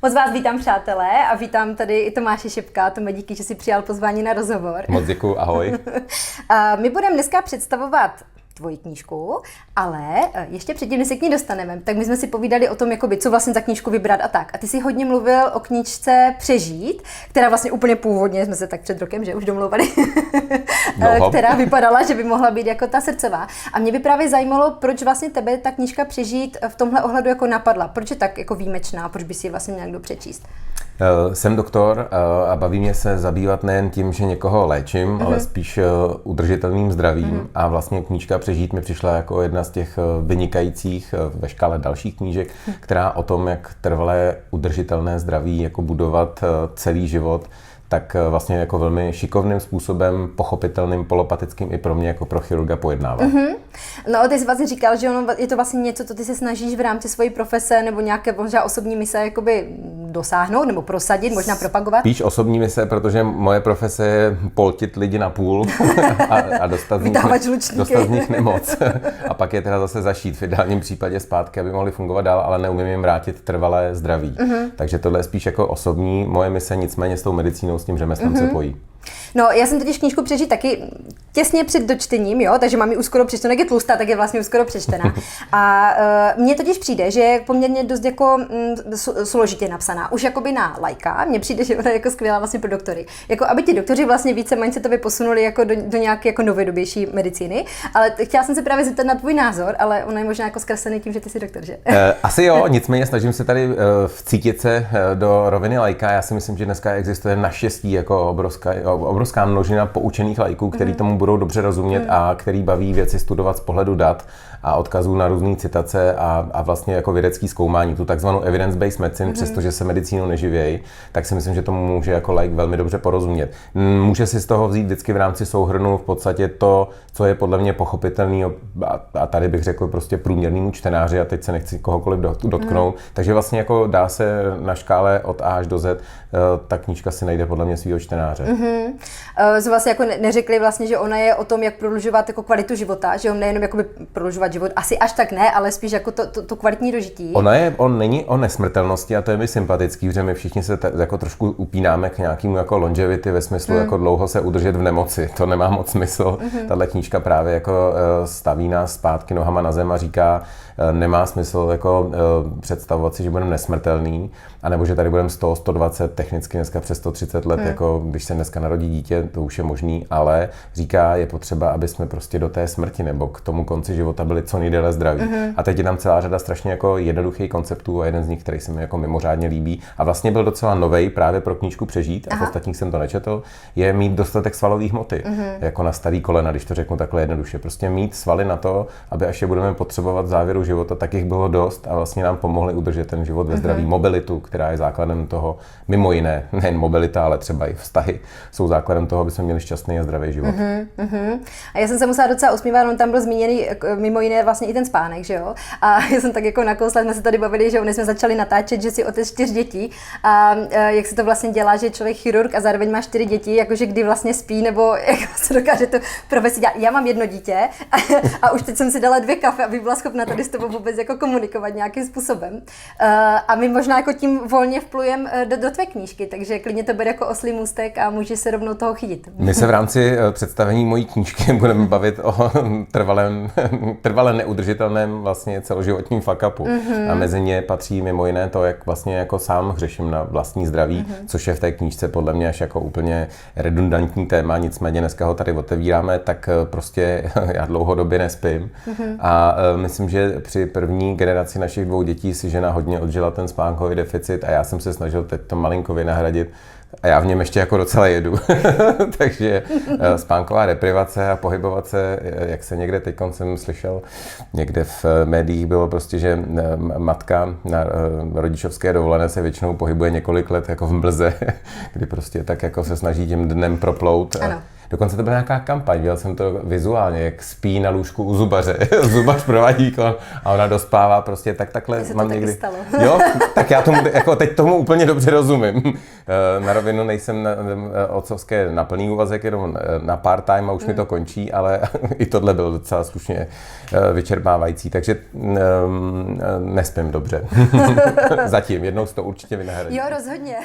Moc vás vítám, přátelé, a vítám tady i Tomáše Šepka. Tome, díky, že jsi přijal pozvání na rozhovor. Moc děkuju, ahoj. My budeme dneska představovat tvoji knížku, ale ještě předtím, než se k ní dostaneme, tak my jsme si povídali o tom, jakoby, co vlastně za knížku vybrat a tak. A ty jsi hodně mluvil o knížce Přežít, která vlastně úplně původně, jsme se tak před rokem, že už domluvali, která vypadala, že by mohla být jako ta srdcová. A mě by právě zajímalo, proč vlastně tebe ta knížka Přežít v tomhle ohledu jako napadla. Proč je tak jako výjimečná, proč by si ji vlastně měl kdo přečíst? Jsem doktor a baví mě se zabývat nejen tím, že někoho léčím, ale spíš udržitelným zdravím. A vlastně knížka Přežít mi přišla jako jedna z těch vynikajících ve škále dalších knížek, která o tom, jak trvalé udržitelné zdraví jako budovat celý život, tak vlastně jako velmi šikovným způsobem, pochopitelným, polopatickým i pro mě jako pro chirurga pojednává. No, ty jsi vlastně říkal, že ono je to vlastně něco, co ty se snažíš v rámci své profese nebo nějaké možná osobní mise jakoby dosáhnout nebo prosadit, možná propagovat? Spíš osobní mise, protože moje profese je poltit lidi na půl a dostat z nich nemoc. A pak je teda zase zašít v ideálním případě zpátky, aby mohli fungovat dál, ale neumím jim vrátit trvalé zdraví. Takže tohle je spíš jako osobní moje mise, nicméně s tou medicínou, s tím řemeslem se pojí. No, já jsem totiž knížku Přežít taky těsně před dočtením, jo, takže mám ji už skoro přečtenou, jak je tlustá, tak je vlastně už skoro přečtená. A mně totiž přijde, že je poměrně dost jako složitě napsaná, už jakoby na laika, mně přijde, že ona je jako skvělá vlastně pro doktory. Jako aby ti doktoři vlastně více méně se to posunuli jako do nějaké jako novodobější medicíny, ale chtěla jsem se právě zeptat na tvůj názor, ale ona je možná jako zkreslený tím, že ty jsi doktor, že? Asi jo, nicméně snažím se tady vcítit se do roviny laika. Já si myslím, že dneska existuje naštěstí jako obrovská množina poučených laiků, který tomu budou dobře rozumět a který baví věci studovat z pohledu dat a odkazů na různé citace a vlastně jako vědecký zkoumání, tu takzvanou evidence-based medicine, přestože se medicínou neživějí, tak si myslím, že tomu může jako laik velmi dobře porozumět. Může si z toho vzít vždycky v rámci souhrnu v podstatě to, co je podle mě pochopitelný a tady bych řekl prostě průměrnému čtenáři a teď se nechci kohokoliv dotknout. Takže vlastně jako dá se na škále od A až do Z, ta knížka si najde podle mě svýho čtenáře. Vlastně jako neřekli vlastně, že ona je o tom, jak prodlužovat jako kvalitu života, že on nejenom jakoby prodlužovat život, asi až tak ne, ale spíš jako to kvalitní dožití. On není o nesmrtelnosti a to je mi sympatický, protože my všichni se jako trošku upínáme k nějakému jako longevity ve smyslu jako dlouho se udržet v nemoci. To nemá moc smysl. Tahle knížka právě jako staví nás zpátky nohama na zem a říká, nemá smysl jako představovat si, že budeme nesmrtelný, anebo že tady budeme 100, 120, technicky dneska přes 130 let, jako když se dneska narodí dítě, to už je možný, ale říká, je potřeba, aby jsme prostě do té smrti nebo k tomu konci života byli co nejdéle zdraví. A teď je tam celá řada strašně jako jednoduchých konceptů a jeden z nich, který se mi jako mimořádně líbí a vlastně byl docela novej právě pro knížku Přežít, a v ostatních jsem to nečetl, je mít dostatek svalové hmoty, jako na starý kolena, když to řeknu takhle jednoduše. Prostě mít svaly na to, aby až je budeme potřebovat v závěru života, tak jich bylo dost a vlastně nám pomohli udržet ten život ve zdraví. Mobilitu, která je základem toho, mimo jiné, nejen mobilita, ale třeba i vztahy, jsou základem toho, aby jsme měli šťastný a zdravý život. A já jsem se musela docela usmívat, on tam byl zmíněný mimo jiné vlastně i ten spánek, že jo? A já jsem tak jako nakousla, jsme se tady bavili, že jsme začali natáčet, že si otec 4 dětí a jak se to vlastně dělá, že je člověk chirurg a zároveň má 4 děti, jakože kdy vlastně spí, nebo jak se dokáže to profesi dělat. Já mám 1 dítě a už teď jsem si dala 2 kafe, aby byla schopna tady s tebou vůbec jako komunikovat nějakým způsobem. A my možná jako tím volně vplujeme do tvé knížky, takže klidně to bere jako oslí můstek a může se rovnou toho chytit. My se v rámci představení mojí knížky budeme bavit o trvalé neudržitelném vlastně celoživotním fuck-upu. A mezi ně patří mimo jiné to, jak vlastně jako sám hřeším na vlastní zdraví, což je v té knížce podle mě až jako úplně redundantní téma, nicméně dneska ho tady otevíráme, tak prostě já dlouhodobě nespím. A myslím, že při první generaci našich 2 dětí si žena hodně odžila ten spánkový deficit a já jsem se snažil teď to malinko vynahradit a já v něm ještě jako docela jedu. Takže spánková deprivace a pohybovat se, jak se někde teď jsem slyšel, někde v médiích bylo prostě, že matka na rodičovské dovolené se většinou pohybuje několik let jako v mlze, kdy prostě tak jako se snaží tím dnem proplout. Dokonce to byla nějaká kampaň, viděl jsem to vizuálně, jak spí na lůžku u zubaře. Zubař provádí výkon a ona dospává prostě takhle. Mám někdy. Stalo. Jo, tak já tomu, jako teď tomu úplně dobře rozumím. Na rovinu nejsem otcovské na plný úvazek, jenom na part-time a už mi to končí, ale i tohle bylo docela slušně vyčerpávající, takže nespím dobře. Zatím, jednou to určitě vynahradí. Jo, rozhodně.